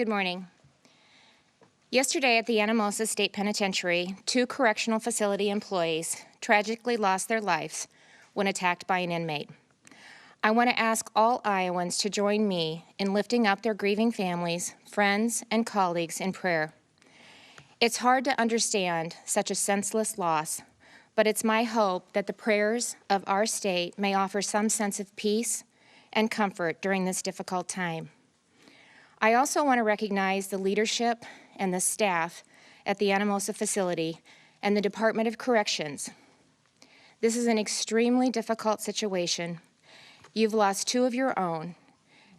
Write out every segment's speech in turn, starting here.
Good morning. Yesterday at the Anamosa State Penitentiary, 2 correctional facility employees tragically lost their lives when attacked by an inmate. I want to ask all Iowans to join me in lifting up their grieving families, friends, and colleagues in prayer. It's hard to understand such a senseless loss, but it's my hope that the prayers of our state may offer some sense of peace and comfort during this difficult time. I also want to recognize the leadership and the staff at the Anamosa facility and the Department of Corrections. This is an extremely difficult situation. You've lost 2 of your own,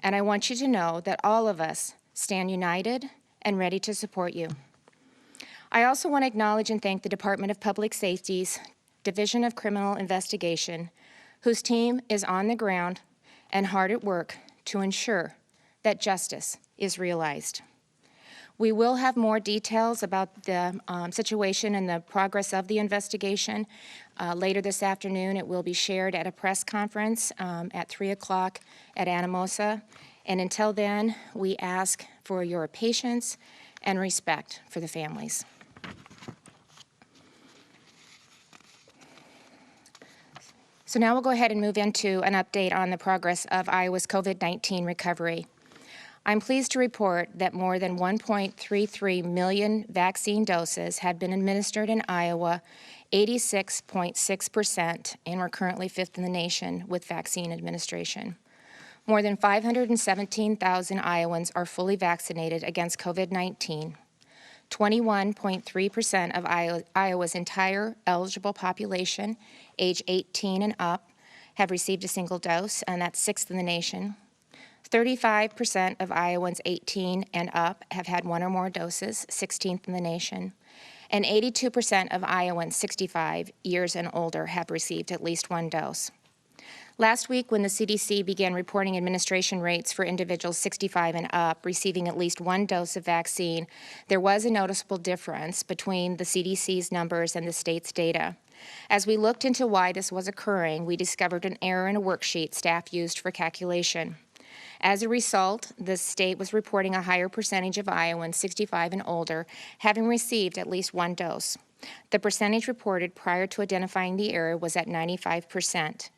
and I want you to know that all of us stand united and ready to support you. I also want to acknowledge and thank the Department of Public Safety's Division of Criminal Investigation, whose team is on the ground and hard at work to ensure that justice is realized. We will have more details about the situation and the progress of the investigation later this afternoon. It will be shared at a press conference at 3 o'clock at Anamosa. And until then, we ask for your patience and respect for the families. So now we'll go ahead and move into an update on the progress of Iowa's COVID-19 recovery. I'm pleased to report that more than 1.33 million vaccine doses had been administered in Iowa, 86.6%, and we're currently 5th in the nation with vaccine administration. More than 517,000 Iowans are fully vaccinated against COVID-19. 21.3% of Iowa's entire eligible population, age 18 and up, have received a single dose, and that's 6th in the nation. 35% of Iowans 18 and up have had 1 or more doses, 16th in the nation. And 82% of Iowans 65 years and older have received at least 1 dose. Last week, when the CDC began reporting administration rates for individuals 65 and up receiving at least 1 dose of vaccine, there was a noticeable difference between the CDC's numbers and the state's data. As we looked into why this was occurring, we discovered an error in a worksheet staff used for calculation. As a result, the state was reporting a higher percentage of Iowans 65 and older having received at least 1 dose. The percentage reported prior to identifying the error was at 95%.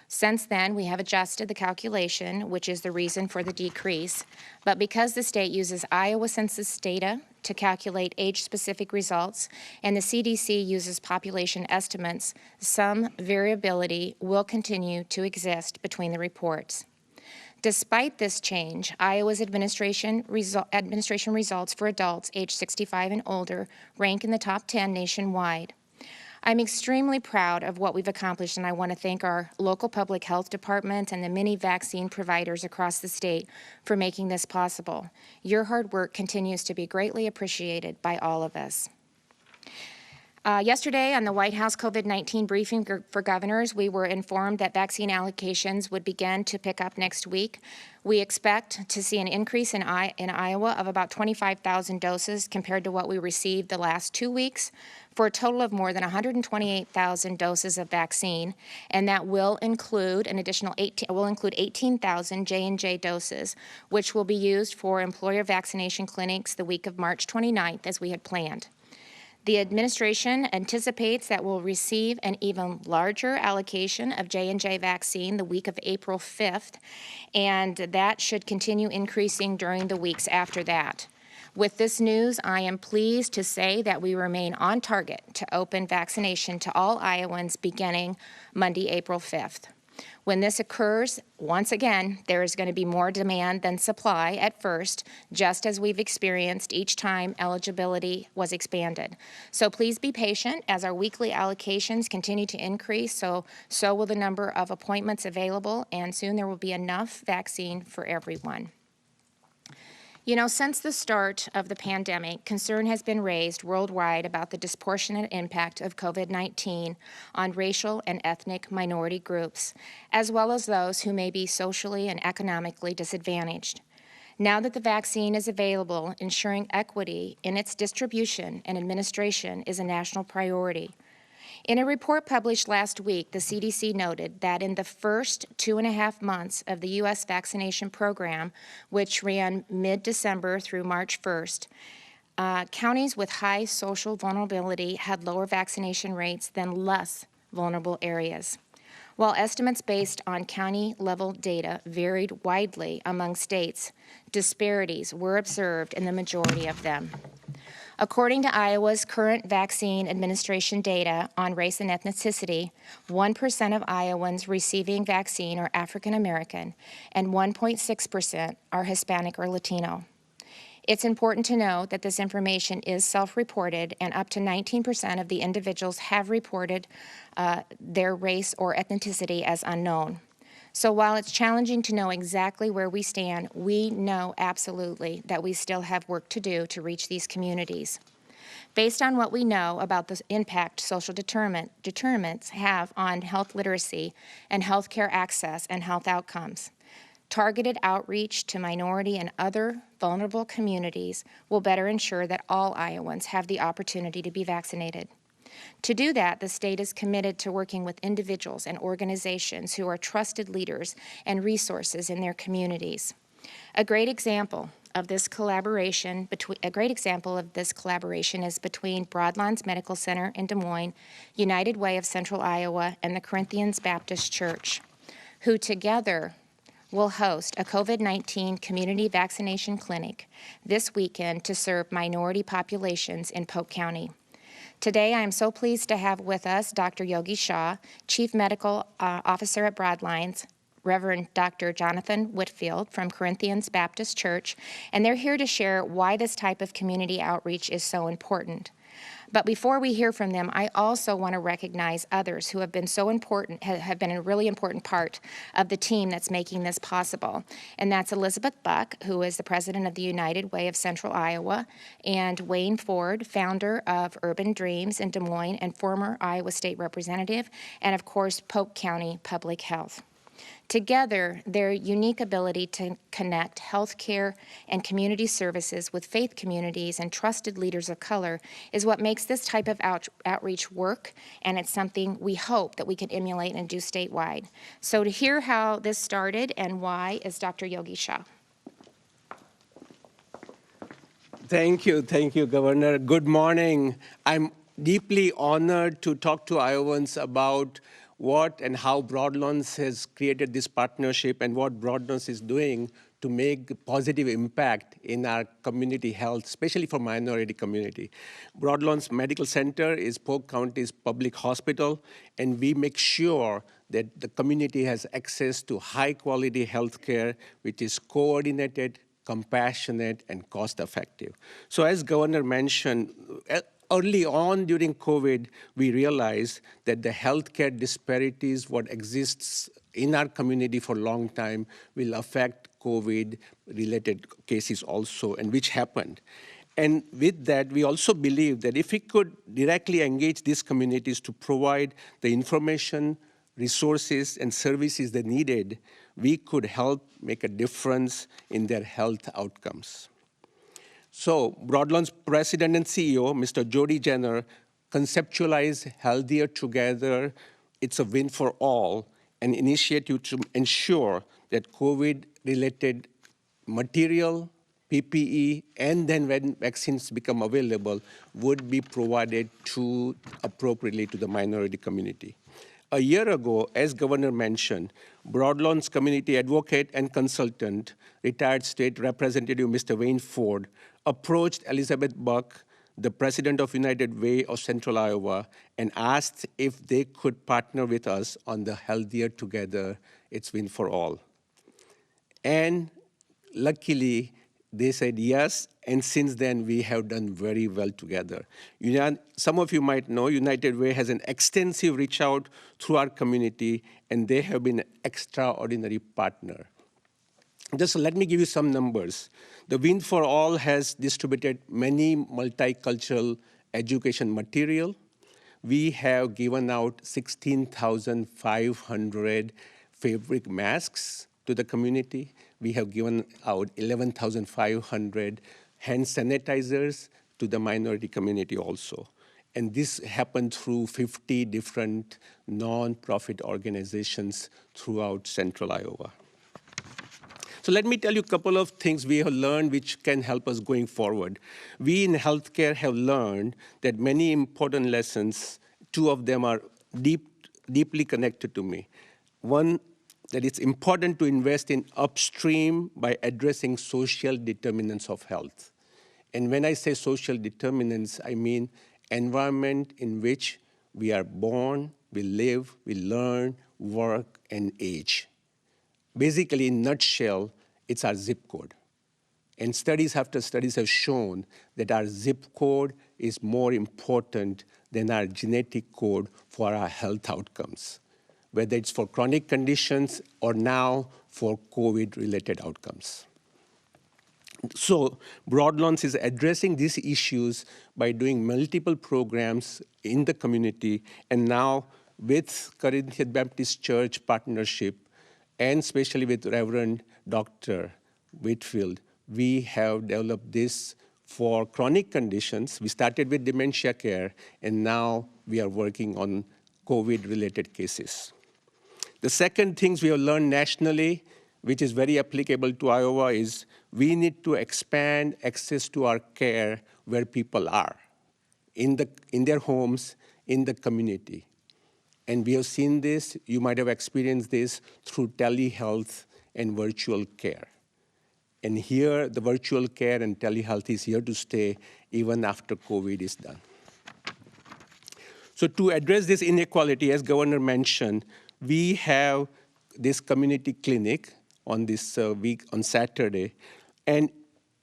Since then, we have adjusted the calculation, which is the reason for the decrease. But because the state uses Iowa census data to calculate age-specific results, and the CDC uses population estimates, some variability will continue to exist between the reports. Despite this change, Iowa's administration results for adults age 65 and older rank in the top 10 nationwide. I'm extremely proud of what we've accomplished, and I want to thank our local public health department and the many vaccine providers across the state for making this possible. Your hard work continues to be greatly appreciated by all of us. Yesterday on the White House COVID-19 briefing for governors, we were informed that vaccine allocations would begin to pick up next week. We expect to see an increase in Iowa of about 25,000 doses compared to what we received the last 2 weeks, for a total of more than 128,000 doses of vaccine, and that will include an additional 18,000 J&J doses, which will be used for employer vaccination clinics the week of March 29th, as we had planned. The administration anticipates that we'll receive an even larger allocation of J&J vaccine the week of April 5th, and that should continue increasing during the weeks after that. With this news, I am pleased to say that we remain on target to open vaccination to all Iowans beginning Monday, April 5th. When this occurs, once again, there is going to be more demand than supply at first, just as we've experienced each time eligibility was expanded. So please be patient as our weekly allocations continue to increase, so will the number of appointments available, and soon there will be enough vaccine for everyone. You know, since the start of the pandemic, concern has been raised worldwide about the disproportionate impact of COVID-19 on racial and ethnic minority groups, as well as those who may be socially and economically disadvantaged. Now that the vaccine is available, ensuring equity in its distribution and administration is a national priority. In a report published last week, the CDC noted that in the first 2.5 months of the U.S. vaccination program, which ran mid-December through March 1st, counties with high social vulnerability had lower vaccination rates than less vulnerable areas. While estimates based on county-level data varied widely among states, disparities were observed in the majority of them. According to Iowa's current vaccine administration data on race and ethnicity, 1% of Iowans receiving vaccine are African American, and 1.6% are Hispanic or Latino. It's important to note that this information is self-reported, and up to 19% of the individuals have reported their race or ethnicity as unknown. So while it's challenging to know exactly where we stand, we know absolutely that we still have work to do to reach these communities. Based on what we know about the impact social determinants have on health literacy and healthcare access and health outcomes, targeted outreach to minority and other vulnerable communities will better ensure that all Iowans have the opportunity to be vaccinated. To do that, the state is committed to working with individuals and organizations who are trusted leaders and resources in their communities. A great example of this collaboration is between Broadlawns Medical Center in Des Moines, United Way of Central Iowa, and the Corinthians Baptist Church, who together will host a COVID-19 community vaccination clinic this weekend to serve minority populations in Polk County. Today, I am so pleased to have with us Dr. Yogi Shah, Chief Medical Officer at Broadlines, Reverend Dr. Jonathan Whitfield from Corinthians Baptist Church, and they're here to share why this type of community outreach is so important. But before we hear from them, I also want to recognize others who have been so important, have been a really important part of the team that's making this possible. And that's Elizabeth Buck, who is the president of the United Way of Central Iowa, and Wayne Ford, founder of Urban Dreams in Des Moines and former Iowa State Representative, and of course, Polk County Public Health. Together, their unique ability to connect healthcare and community services with faith communities and trusted leaders of color is what makes this type of outreach work, and it's something we hope that we can emulate and do statewide. So to hear how this started and why is Dr. Yogi Shah. Thank you, Governor. Good morning. I'm deeply honored to talk to Iowans about what and how Broadlawns has created this partnership and what Broadlawns is doing to make a positive impact in our community health, especially for minority community. Broadlawns Medical Center is Polk County's public hospital, and we make sure that the community has access to high-quality health care, which is coordinated, compassionate, and cost-effective. So as Governor mentioned, early on during COVID, we realized that the healthcare disparities, what exists in our community for a long time, will affect COVID-related cases also, and which happened. And with that, we also believe that if we could directly engage these communities to provide the information, resources, and services they needed, we could help make a difference in their health outcomes. So Broadlawns President and CEO, Mr. Jody Jenner, conceptualized Healthier Together, It's a Win for All, an initiative to ensure that COVID-related material, PPE, and then when vaccines become available, would be provided appropriately to the minority community. A year ago, as Governor mentioned, Broadlawns community advocate and consultant, retired state representative Mr. Wayne Ford, approached Elizabeth Buck, the president of United Way of Central Iowa, and asked if they could partner with us on the Healthier Together, It's Win for All. And luckily, they said yes, and since then we have done very well together. Some of you might know United Way has an extensive reach out through our community, and they have been an extraordinary partner. Just let me give you some numbers. The Win for All has distributed many multicultural education material. We have given out 16,500 fabric masks to the community. We have given out 11,500 hand sanitizers to the minority community also. And this happened through 50 different non-profit organizations throughout central Iowa. So let me tell you a couple of things we have learned which can help us going forward. We in healthcare have learned that many important lessons, two of them are deeply connected to me. One, that it's important to invest in upstream by addressing social determinants of health. And when I say social determinants, I mean environment in which we are born, we live, we learn, work, and age. Basically, in a nutshell, it's our zip code. And studies after studies have shown that our zip code is more important than our genetic code for our health outcomes, whether it's for chronic conditions or now for COVID-related outcomes. So Broadlawns is addressing these issues by doing multiple programs in the community, and now with Corinthian Baptist Church partnership, and especially with Reverend Dr. Whitfield, we have developed this for chronic conditions. We started with dementia care, and now we are working on COVID-related cases. The second things we have learned nationally, which is very applicable to Iowa, is we need to expand access to our care where people are, in their homes, in the community. And we have seen this, you might have experienced this through telehealth and virtual care. And here, the virtual care and telehealth is here to stay even after COVID is done. So to address this inequality, as Governor mentioned, we have this community clinic on this week, on Saturday. And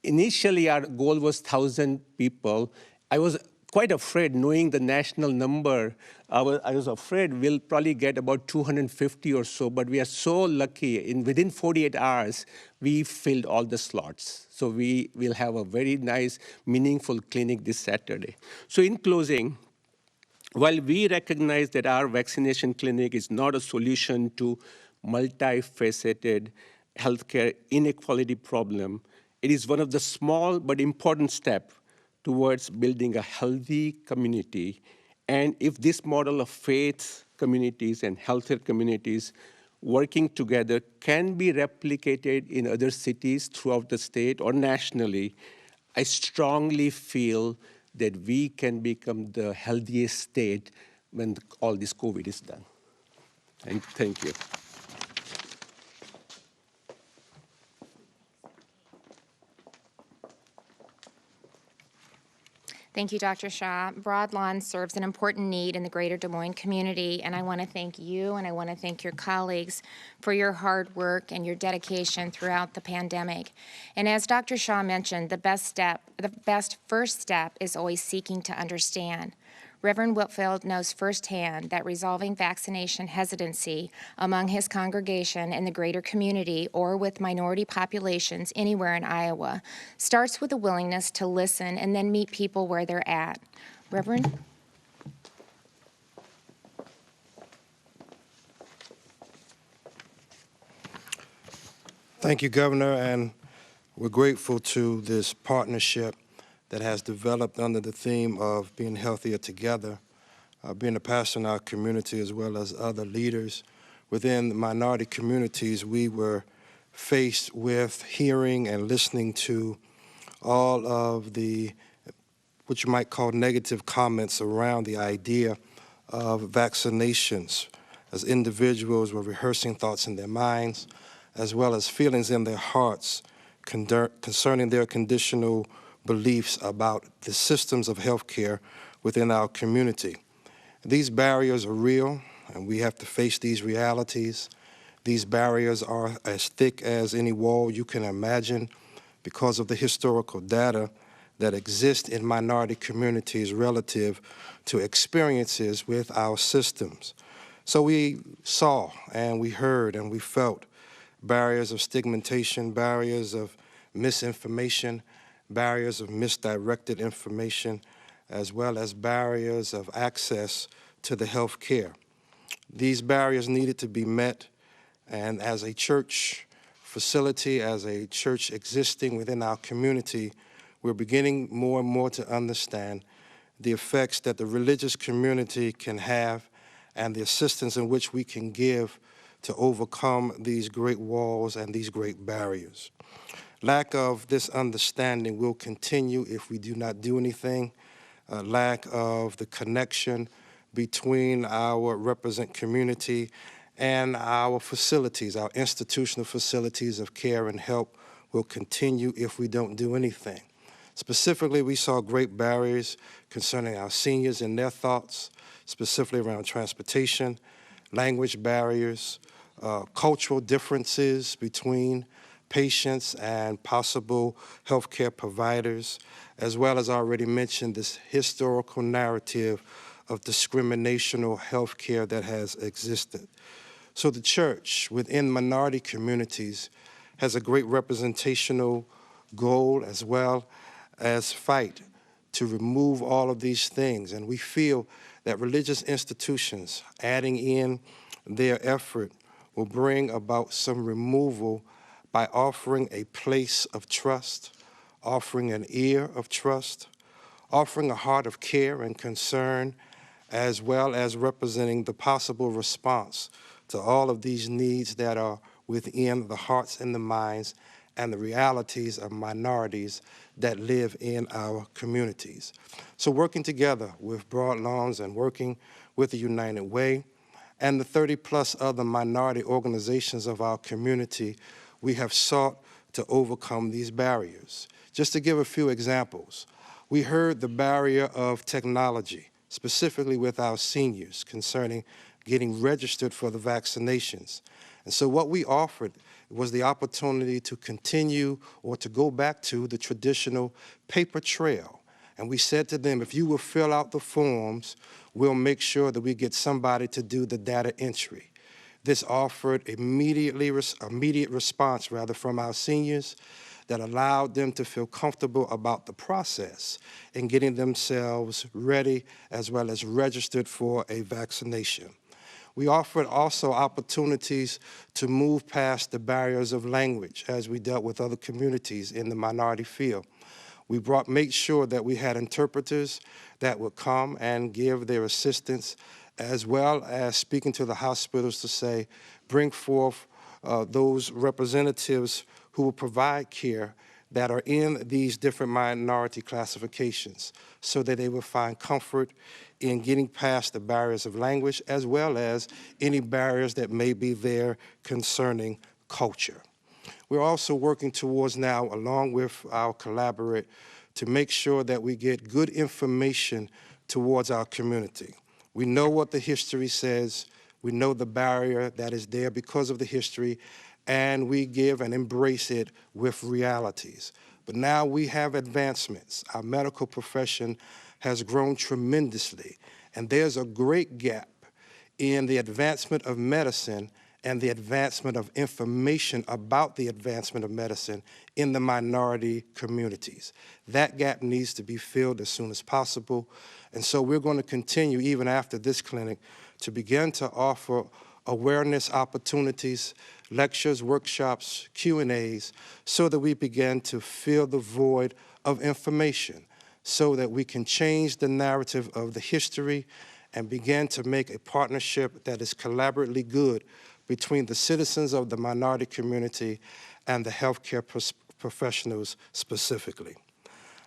initially, our goal was 1,000 people. I was quite afraid, knowing the national number. I was afraid we'll probably get about 250 or so, but we are so lucky. Within 48 hours, we filled all the slots. So we will have a very nice, meaningful clinic this Saturday. So in closing, while we recognize that our vaccination clinic is not a solution to multifaceted healthcare inequality problem, it is one of the small but important steps towards building a healthy community. And if this model of faith communities and healthcare communities working together can be replicated in other cities throughout the state or nationally, I strongly feel that we can become the healthiest state when all this COVID is done. Thank you. Thank you, Dr. Shaw. Broadlawn serves an important need in the greater Des Moines community, and I want to thank you and I want to thank your colleagues for your hard work and your dedication throughout the pandemic. And as Dr. Shaw mentioned, the best first step is always seeking to understand. Reverend Whitfield knows firsthand that resolving vaccination hesitancy among his congregation in the greater community or with minority populations anywhere in Iowa starts with a willingness to listen and then meet people where they're at. Reverend? Thank you, Governor, and we're grateful to this partnership that has developed under the theme of being healthier together. Being a pastor in our community as well as other leaders within the minority communities, we were faced with hearing and listening to all of the, what you might call negative comments around the idea of vaccinations. As individuals were rehearsing thoughts in their minds, as well as feelings in their hearts concerning their conditional beliefs about the systems of healthcare within our community. These barriers are real, and we have to face these realities. These barriers are as thick as any wall you can imagine because of the historical data that exist in minority communities relative to experiences with our systems. So we saw and we heard and we felt barriers of stigmatization, barriers of misinformation, barriers of misdirected information, as well as barriers of access to the health care. These barriers needed to be met, and as a church facility, as a church existing within our community, we're beginning more and more to understand the effects that the religious community can have, and the assistance in which we can give to overcome these great walls and these great barriers. Lack of this understanding will continue if we do not do anything. Lack of the connection between our represent community and our facilities, our institutional facilities of care and help will continue if we don't do anything. Specifically, we saw great barriers concerning our seniors and their thoughts, specifically around transportation, language barriers, cultural differences between patients and possible healthcare providers, as well as already mentioned this historical narrative of discriminational healthcare that has existed. So the church within minority communities has a great representational goal as well as fight to remove all of these things. And we feel that religious institutions adding in their effort will bring about some removal by offering a place of trust, offering an ear of trust, offering a heart of care and concern, as well as representing the possible response to all of these needs that are within the hearts and the minds and the realities of minorities that live in our communities. So working together with Broad Lawns and working with the United Way and the 30-plus other minority organizations of our community, we have sought to overcome these barriers. Just to give a few examples, we heard the barrier of technology, specifically with our seniors concerning getting registered for the vaccinations. And so what we offered was the opportunity to continue or to go back to the traditional paper trail. And we said to them, if you will fill out the forms, we'll make sure that we get somebody to do the data entry. This offered immediate response from our seniors that allowed them to feel comfortable about the process and getting themselves ready as well as registered for a vaccination. We offered also opportunities to move past the barriers of language as we dealt with other communities in the minority field. We made sure that we had interpreters that would come and give their assistance, as well as speaking to the hospitals to say, bring forth those representatives who will provide care that are in these different minority classifications so that they will find comfort in getting past the barriers of language as well as any barriers that may be there concerning culture. We're also working towards now, along with our collaborate, to make sure that we get good information towards our community. We know what the history says, we know the barrier that is there because of the history, and we give and embrace it with realities. But now we have advancements. Our medical profession has grown tremendously, and there's a great gap in the advancement of medicine and the advancement of information about the advancement of medicine in the minority communities. That gap needs to be filled as soon as possible, and so we're going to continue, even after this clinic, to begin to offer awareness opportunities, lectures, workshops, Q&As, so that we begin to fill the void of information, so that we can change the narrative of the history and begin to make a partnership that is collaboratively good between the citizens of the minority community and the healthcare professionals specifically.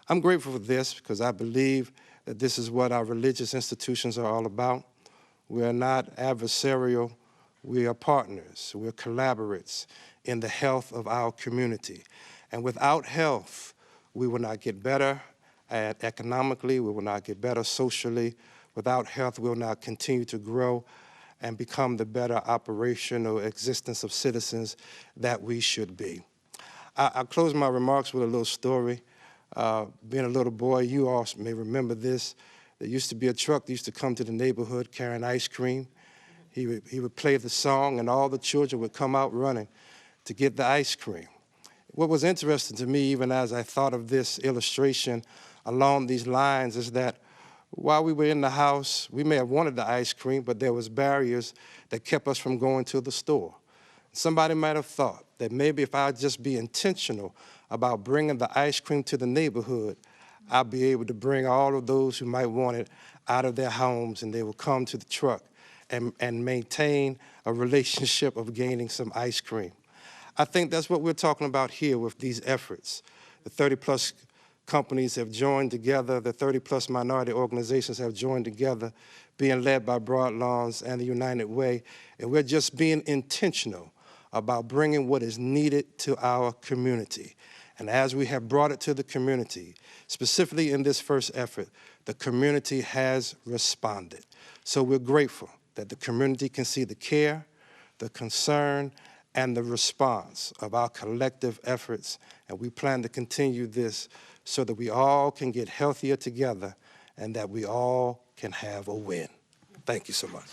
I'm grateful for this because I believe that this is what our religious institutions are all about. We are not adversarial, we are partners, we're collaborates in the health of our community. And without health, we will not get better economically, we will not get better socially. Without health, we will not continue to grow and become the better operational existence of citizens that we should be. I'll close my remarks with a little story. Being a little boy, you all may remember this. There used to be a truck that used to come to the neighborhood carrying ice cream. He would play the song, and all the children would come out running to get the ice cream. What was interesting to me, even as I thought of this illustration along these lines, is that while we were in the house, we may have wanted the ice cream, but there was barriers that kept us from going to the store. Somebody might have thought that maybe if I'd just be intentional about bringing the ice cream to the neighborhood, I'll be able to bring all of those who might want it out of their homes, and they will come to the truck and maintain a relationship of gaining some ice cream. I think that's what we're talking about here with these efforts. The 30-plus companies have joined together, the 30-plus minority organizations have joined together, being led by Broadlawns and the United Way, and we're just being intentional about bringing what is needed to our community. And as we have brought it to the community, specifically in this first effort, the community has responded. So we're grateful that the community can see the care, the concern, and the response of our collective efforts, and we plan to continue this so that we all can get healthier together and that we all can have a win. Thank you so much.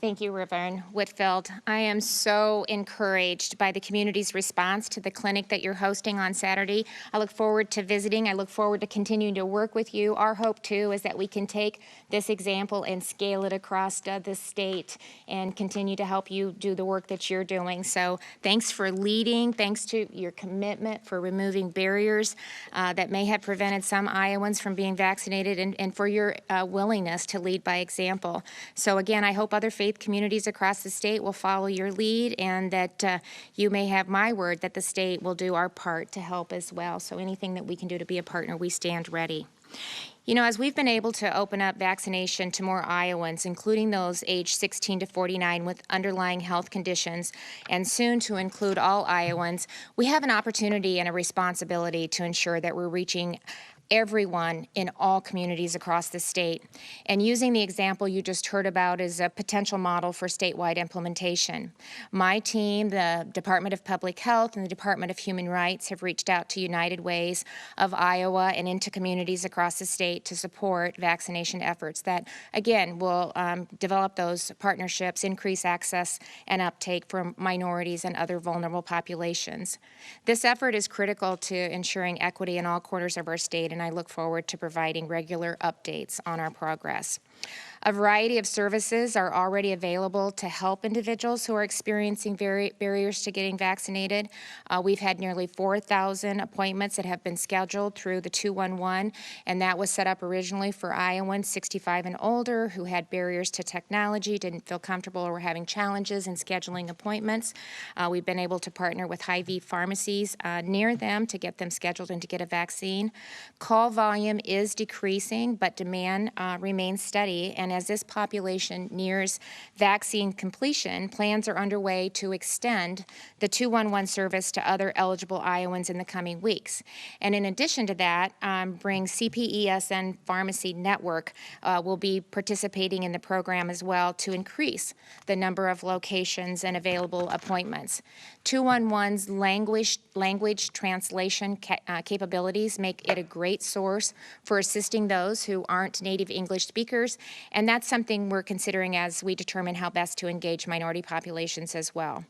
Thank you, Reverend Whitfield. I am so encouraged by the community's response to the clinic that you're hosting on Saturday. I look forward to visiting. I look forward to continuing to work with you. Our hope, too, is that we can take this example and scale it across the state and continue to help you do the work that you're doing. So thanks for leading. Thanks to your commitment for removing barriers that may have prevented some Iowans from being vaccinated, and for your willingness to lead by example. So again, I hope other faith communities across the state will follow your lead, and that you may have my word that the state will do our part to help as well. So anything that we can do to be a partner, we stand ready. You know, as we've been able to open up vaccination to more Iowans, including those aged 16 to 49 with underlying health conditions, and soon to include all Iowans, we have an opportunity and a responsibility to ensure that we're reaching everyone in all communities across the state. And using the example you just heard about as a potential model for statewide implementation. My team, the Department of Public Health and the Department of Human Rights, have reached out to United Ways of Iowa and into communities across the state to support vaccination efforts that, again, will develop those partnerships, increase access and uptake for minorities and other vulnerable populations. This effort is critical to ensuring equity in all corners of our state, and I look forward to providing regular updates on our progress. A variety of services are already available to help individuals who are experiencing barriers to getting vaccinated. We've had nearly 4,000 appointments that have been scheduled through the 211, and that was set up originally for Iowans 65 and older who had barriers to technology, didn't feel comfortable, or were having challenges in scheduling appointments. We've been able to partner with Hy-Vee pharmacies near them to get them scheduled and to get a vaccine. Call volume is decreasing, but demand remains steady, and as this population nears vaccine completion, plans are underway to extend the 211 service to other eligible Iowans in the coming weeks. And in addition to that, bring CPESN Pharmacy Network will be participating in the program as well to increase the number of locations and available appointments. 211's language translation capabilities make it a great source for assisting those who aren't native English speakers, and that's something we're considering as we determine how best to engage minority populations as well.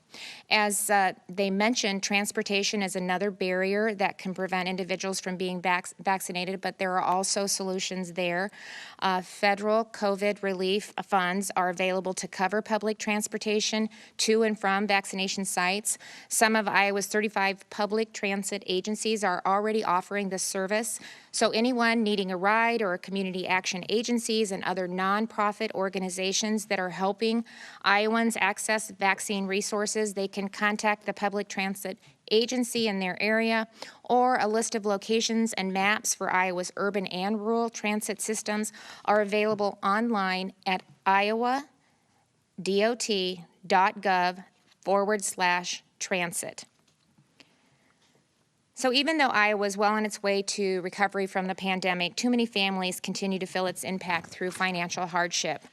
As they mentioned, transportation is another barrier that can prevent individuals from being vaccinated, but there are also solutions there. Federal COVID relief funds are available to cover public transportation to and from vaccination sites. Some of Iowa's 35 public transit agencies are already offering this service. So anyone needing a ride, or community action agencies and other nonprofit organizations that are helping Iowans access vaccine resources, they can contact the public transit agency in their area, or a list of locations and maps for Iowa's urban and rural transit systems are available online at iowadot.gov/transit. So even though Iowa is well on its way to recovery from the pandemic, too many families continue to feel its impact through financial hardship.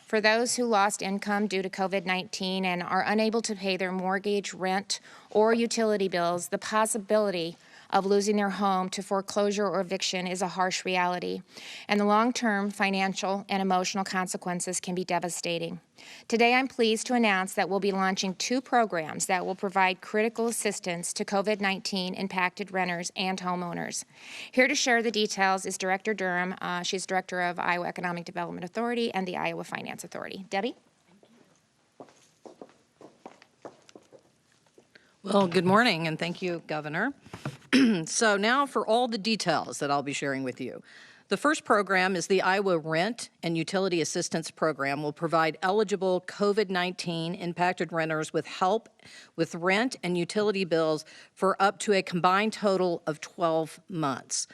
For those who lost income due to COVID-19 and are unable to pay their mortgage, rent, or utility bills, the possibility of losing their home to foreclosure or eviction is a harsh reality, and the long-term financial and emotional consequences can be devastating. Today, I'm pleased to announce that we'll be launching 2 programs that will provide critical assistance to COVID-19 impacted renters and homeowners. Here to share the details is Director Durham. She's Director of Iowa Economic Development Authority and the Iowa Finance Authority. Debbie? Well, good morning, and thank you, Governor. So now for all the details that I'll be sharing with you. The first program is the Iowa Rent and Utility Assistance Program will provide eligible COVID-19 impacted renters with help with rent and utility bills for up to a combined total of 12 months.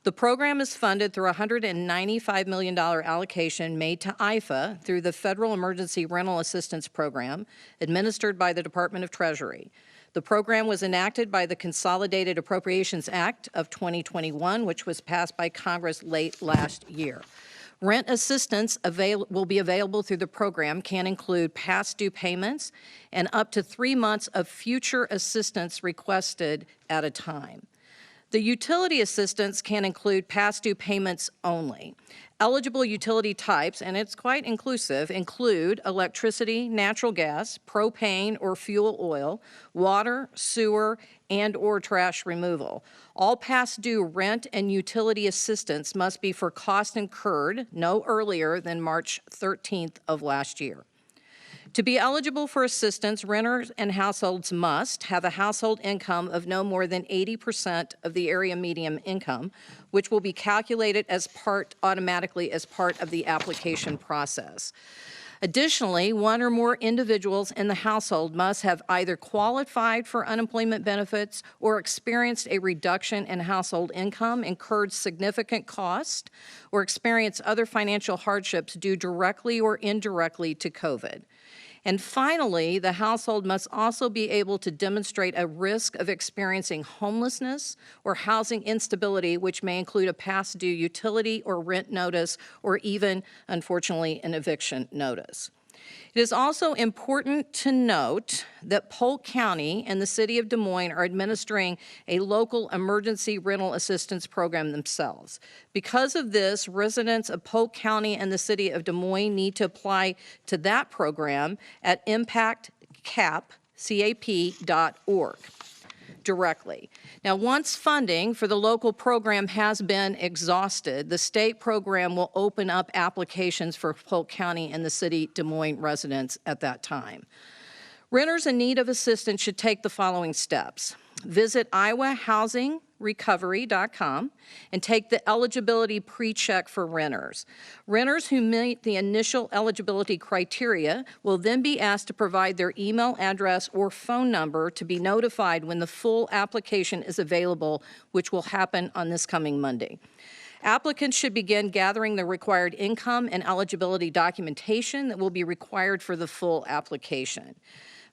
The program is funded through a $195 million allocation made to IFA through the Federal Emergency Rental Assistance Program, administered by the Department of Treasury. The program was enacted by the Consolidated Appropriations Act of 2021, which was passed by Congress late last year. Rent assistance will be available through the program can include past due payments and up to 3 months of future assistance requested at a time. The utility assistance can include past due payments only. Eligible utility types, and it's quite inclusive, include electricity, natural gas, propane or fuel oil, water, sewer, and/or trash removal. All past due rent and utility assistance must be for costs incurred no earlier than March 13th of last year. To be eligible for assistance, renters and households must have a household income of no more than 80% of the area median income, which will be calculated automatically as part of the application process. Additionally, one or more individuals in the household must have either qualified for unemployment benefits or experienced a reduction in household income, incurred significant cost, or experienced other financial hardships due directly or indirectly to COVID. And finally, the household must also be able to demonstrate a risk of experiencing homelessness or housing instability, which may include a past due utility or rent notice, or even, unfortunately, an eviction notice. It is also important to note that Polk County and the City of Des Moines are administering a local emergency rental assistance program themselves. Because of this, residents of Polk County and the City of Des Moines need to apply to that program at impactcap.org. directly. Now, once funding for the local program has been exhausted, the state program will open up applications for Polk County and the City Des Moines residents at that time. Renters in need of assistance should take the following steps. Visit iowahousingrovery.com and take the eligibility pre-check for renters. Renters who meet the initial eligibility criteria will then be asked to provide their email address or phone number to be notified when the full application is available, which will happen on this coming Monday. Applicants should begin gathering the required income and eligibility documentation that will be required for the full application.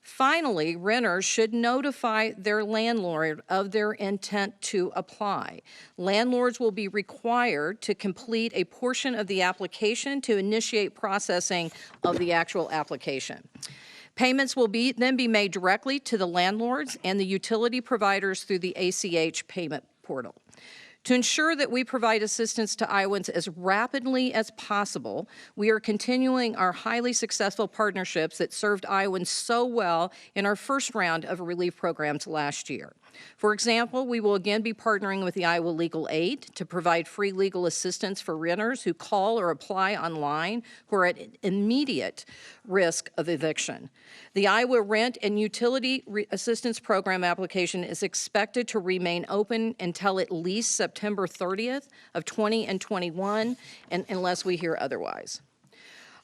Finally, renters should notify their landlord of their intent to apply. Landlords will be required to complete a portion of the application to initiate processing of the actual application. Payments will then be made directly to the landlords and the utility providers through the ACH payment portal. To ensure that we provide assistance to Iowans as rapidly as possible, we are continuing our highly successful partnerships that served Iowans so well in our first round of relief programs last year. For example, we will again be partnering with the Iowa Legal Aid to provide free legal assistance for renters who call or apply online who are at immediate risk of eviction. The Iowa Rent and Utility Assistance Program application is expected to remain open until at least September 30th of 20 and 21, unless we hear otherwise.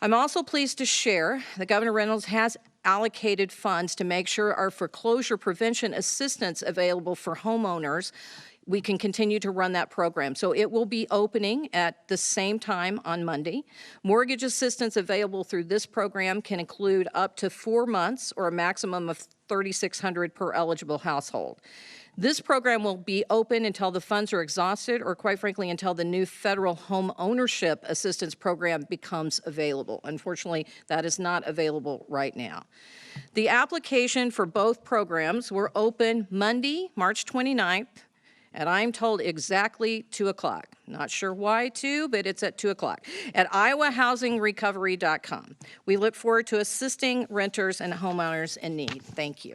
I'm also pleased to share that Governor Reynolds has allocated funds to make sure our foreclosure prevention assistance available for homeowners, we can continue to run that program. So it will be opening at the same time on Monday. Mortgage assistance available through this program can include up to 4 months or a maximum of $3,600 per eligible household. This program will be open until the funds are exhausted, or quite frankly, until the new federal home ownership assistance program becomes available. Unfortunately, that is not available right now. The application for both programs were open Monday, March 29th, and I'm told exactly 2 o'clock. Not sure why 2, but it's at 2 o'clock at iowahousingrovery.com. We look forward to assisting renters and homeowners in need. Thank you.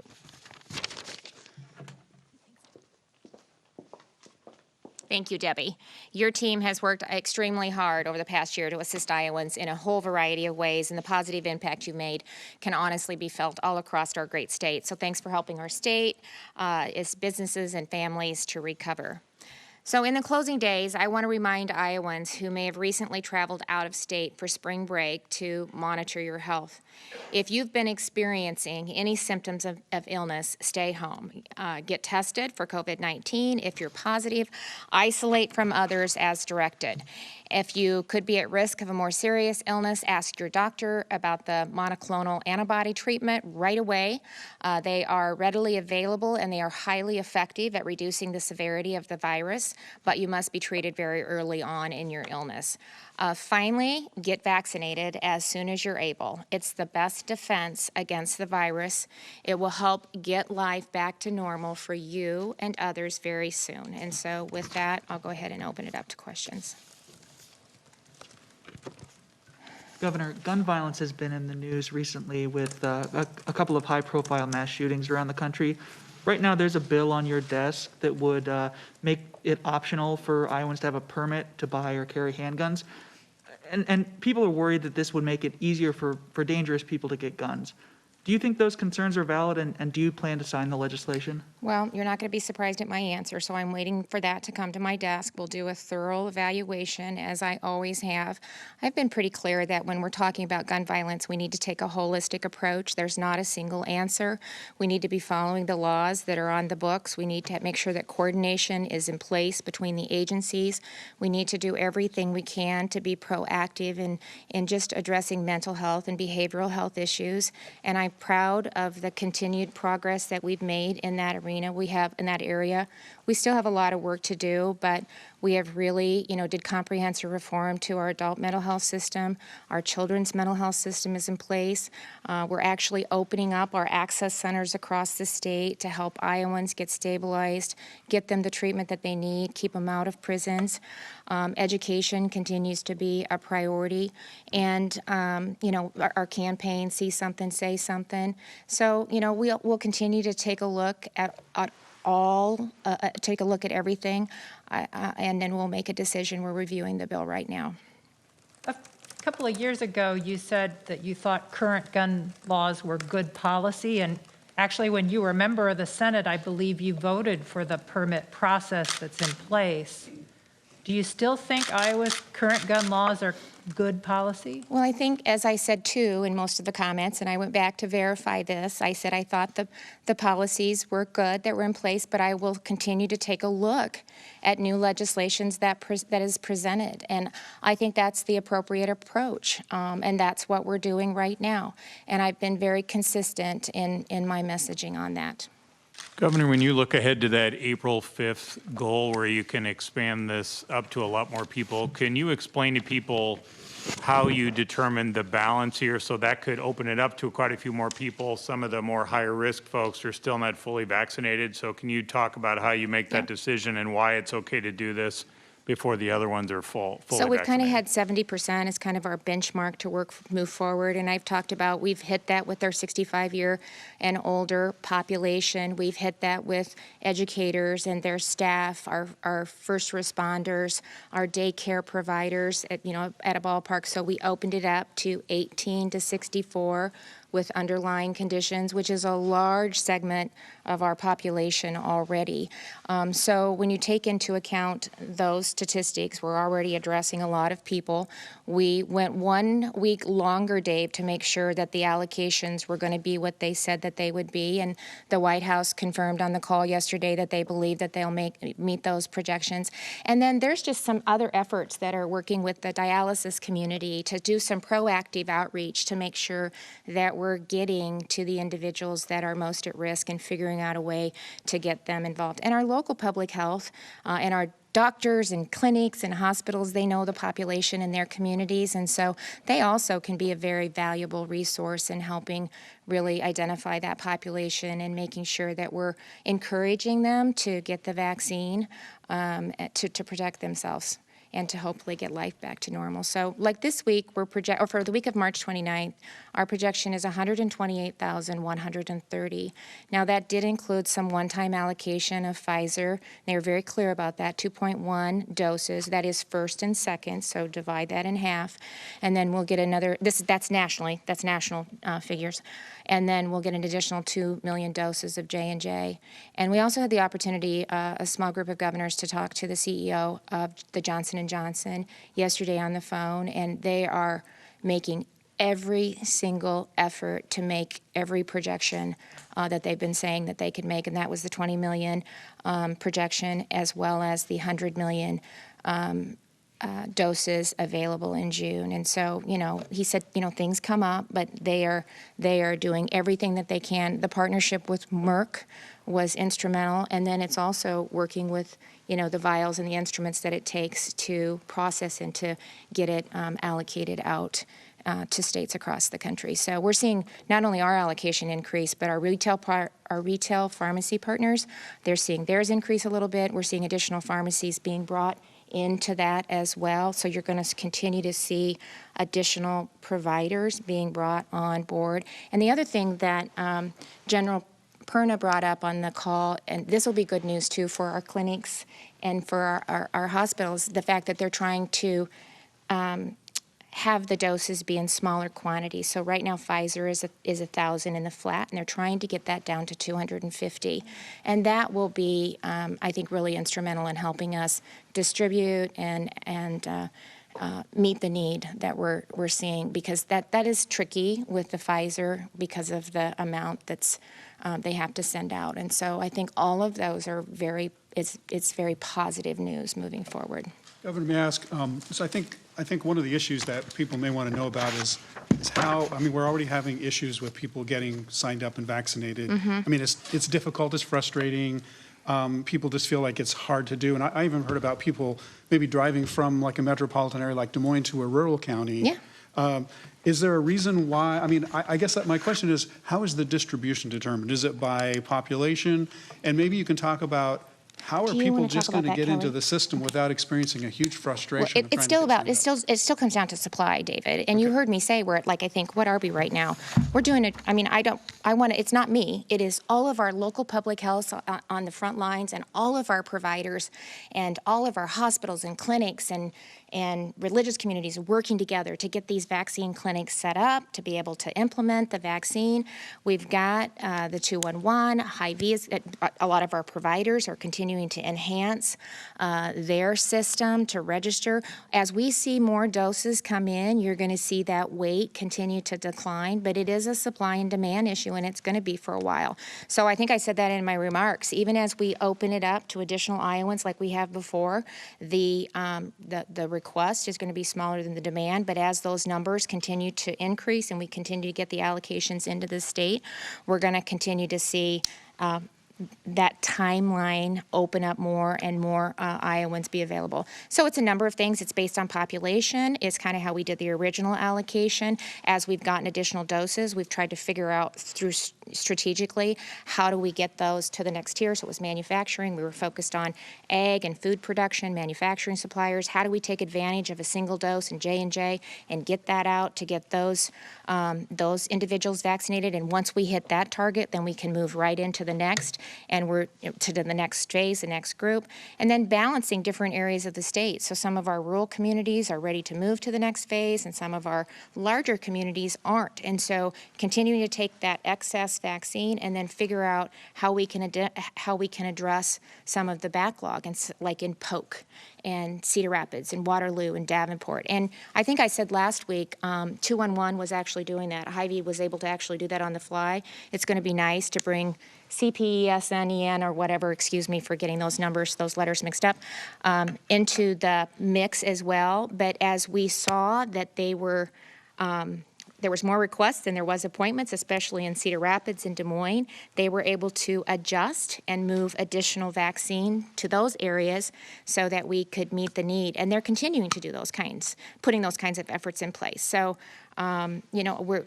Thank you, Debbie. Your team has worked extremely hard over the past year to assist Iowans in a whole variety of ways, and the positive impact you've made can honestly be felt all across our great state. So thanks for helping our state, its businesses and families to recover. So in the closing days, I want to remind Iowans who may have recently traveled out of state for spring break to monitor your health. If you've been experiencing any symptoms of illness, stay home. Get tested for COVID-19. If you're positive, isolate from others as directed. If you could be at risk of a more serious illness, ask your doctor about the monoclonal antibody treatment right away. They are readily available and they are highly effective at reducing the severity of the virus, but you must be treated very early on in your illness. Finally, get vaccinated as soon as you're able. It's the best defense against the virus. It will help get life back to normal for you and others very soon. And so with that, I'll go ahead and open it up to questions. Governor, gun violence has been in the news recently with a couple of high-profile mass shootings around the country. Right now, there's a bill on your desk that would make it optional for Iowans to have a permit to buy or carry handguns. And people are worried that this would make it easier for dangerous people to get guns. Do you think those concerns are valid, and do you plan to sign the legislation? Well, you're not going to be surprised at my answer, so I'm waiting for that to come to my desk. We'll do a thorough evaluation, as I always have. I've been pretty clear that when we're talking about gun violence, we need to take a holistic approach. There's not a single answer. We need to be following the laws that are on the books. We need to make sure that coordination is in place between the agencies. We need to do everything we can to be proactive in just addressing mental health and behavioral health issues, and I'm proud of the continued progress that we've made in that arena. We have in that area. We still have a lot of work to do, but we have really, did comprehensive reform to our adult mental health system. Our children's mental health system is in place. We're actually opening up our access centers across the state to help Iowans get stabilized, get them the treatment that they need, keep them out of prisons. Education continues to be a priority, and our campaign, See Something, Say Something. So we'll continue to take a look at take a look at everything, and then we'll make a decision. We're reviewing the bill right now. A couple of years ago, you said that you thought current gun laws were good policy, and actually, when you were a member of the Senate, I believe you voted for the permit process that's in place. Do you still think Iowa's current gun laws are good policy? Well, I think, as I said, too, in most of the comments, and I went back to verify this, I said I thought the policies were good that were in place, but I will continue to take a look at new legislations that is presented. And I think that's the appropriate approach, and that's what we're doing right now. And I've been very consistent in my messaging on that. Governor, when you look ahead to that April 5th goal where you can expand this up to a lot more people, can you explain to people how you determine the balance here? So that could open it up to quite a few more people. Some of the more higher risk folks are still not fully vaccinated. So can you talk about how you make that decision and why it's okay to do this before the other ones are fully So we've kind of vaccinated? had 70% as kind of our benchmark to move forward, and I've talked about we've hit that with our 65-year and older population. We've hit that with educators and their staff, our first responders, our daycare providers at a ballpark. So we opened it up to 18 to 64 with underlying conditions, which is a large segment of our population already. So when you take into account those statistics, we're already addressing a lot of people. We went 1 week longer, Dave, to make sure that the allocations were going to be what they said that they would be, and the White House confirmed on the call yesterday that they believe that they'll meet those projections. And then there's just some other efforts that are working with the dialysis community to do some proactive outreach to make sure that we're getting to the individuals that are most at risk and figuring out a way to get them involved. And our local public health and our doctors and clinics and hospitals, they know the population in their communities, and so they also can be a very valuable resource in helping really identify that population and making sure that we're encouraging them to get the vaccine to protect themselves. and to hopefully get life back to normal. So like this week, or for the week of March 29th, our projection is 128,130. Now that did include some one-time allocation of Pfizer. They were very clear about that, 2.1 doses. That is first and second, so divide that in half. And then we'll get another, that's nationally, that's national figures. And then we'll get an additional 2 million doses of J&J. And we also had the opportunity, a small group of governors, to talk to the CEO of the Johnson & Johnson yesterday on the phone, and they are making every single effort to make every projection that they've been saying that they could make, and that was the 20 million projection, as well as the 100 million doses available in June. And so, he said, things come up, but they are doing everything that they can. The partnership with Merck was instrumental, and then it's also working with, the vials and the instruments that it takes to process and to get it allocated out to states across the country. So we're seeing not only our allocation increase, but our retail pharmacy partners, they're seeing theirs increase a little bit. We're seeing additional pharmacies being brought into that as well. So you're going to continue to see additional providers being brought on board. And the other thing that General Perna brought up on the call, and this will be good news too for our clinics and for our hospitals, the fact that they're trying to have the doses be in smaller quantities. So right now Pfizer is 1,000 in the flat, and they're trying to get that down to 250. And that will be, I think, really instrumental in helping us distribute and meet the need that we're seeing, because that is tricky with the Pfizer because of the amount that's they have to send out. And so I think all of those are it's very positive news moving forward. Governor, may I ask, so I think one of the issues that people may want to know about is how, we're already having issues with people getting signed up and vaccinated. It's difficult, it's frustrating. People just feel like it's hard to do. And I even heard about people maybe driving from like a metropolitan area like Des Moines to a rural county. Yeah. Is there a reason why? I guess that my question is, how is the distribution determined? Is it by population? And maybe you can talk about how are people just going to get into the system without experiencing a huge frustration? It still comes down to supply, David. And you heard me say we're at, I think, what are we right now? We're doing it. It's not me. It is all of our local public health on the front lines, and all of our providers, and all of our hospitals and clinics and religious communities working together to get these vaccine clinics set up, to be able to implement the vaccine. We've got the 211, Hy-Vee. A lot of our providers are continuing to enhance their system to register. As we see more doses come in, you're going to see that wait continue to decline, but it is a supply and demand issue, and it's going to be for a while. So I think I said that in my remarks. Even as we open it up to additional Iowans like we have before, the request is going to be smaller than the demand, but as those numbers continue to increase and we continue to get the allocations into the state, we're going to continue to see that timeline open up more and more Iowans be available. So it's a number of things. It's based on population. It's kind of how we did the original allocation. As we've gotten additional doses, we've tried to figure out through strategically how do we get those to the next tier. So it was manufacturing. We were focused on ag and food production, manufacturing suppliers. How do we take advantage of a single dose in J&J and get that out to get those individuals vaccinated? And once we hit that target, then we can move right into the next, and we're to the next phase, the next group, and then balancing different areas of the state. So some of our rural communities are ready to move to the next phase, and some of our larger communities aren't. And so continuing to take that excess vaccine and then figure out how we can address some of the backlog, and like in Polk and Cedar Rapids and Waterloo and Davenport. And I think I said last week, 211 was actually doing that. Hy-Vee was able to actually do that on the fly. It's going to be nice to bring CPESNEN or whatever, excuse me for getting those letters mixed up, into the mix as well. But as we saw that they were, there was more requests than there was appointments, especially in Cedar Rapids and Des Moines. They were able to adjust and move additional vaccine to those areas so that we could meet the need. And they're continuing to do putting those kinds of efforts in place. So, we're...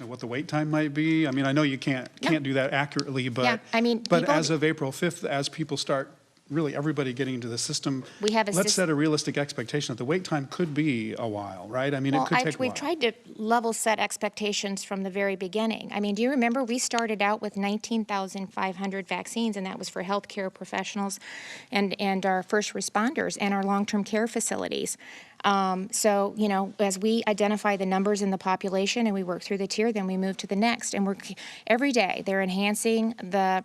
what the wait time might be? I know you can't do that accurately, but yeah, but as of April 5th, as people start really everybody getting into the system. We have a Let's sys- set a realistic expectation that the wait time could be a while, right? I mean, it could take a We've while. tried to level set expectations from the very beginning. I mean, do you remember we started out with 19,500 vaccines, and that was for healthcare professionals and our first responders and our long-term care facilities. So, you know, as we identify the numbers in the population and we work through the tier, then we move to the next. And every day they're enhancing the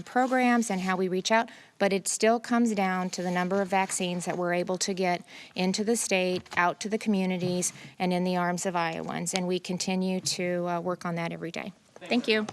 programs and how we reach out, but it still comes down to the number of vaccines that we're able to get into the state, out to the communities, and in the arms of Iowans. And we continue to work on that every day. Thank you.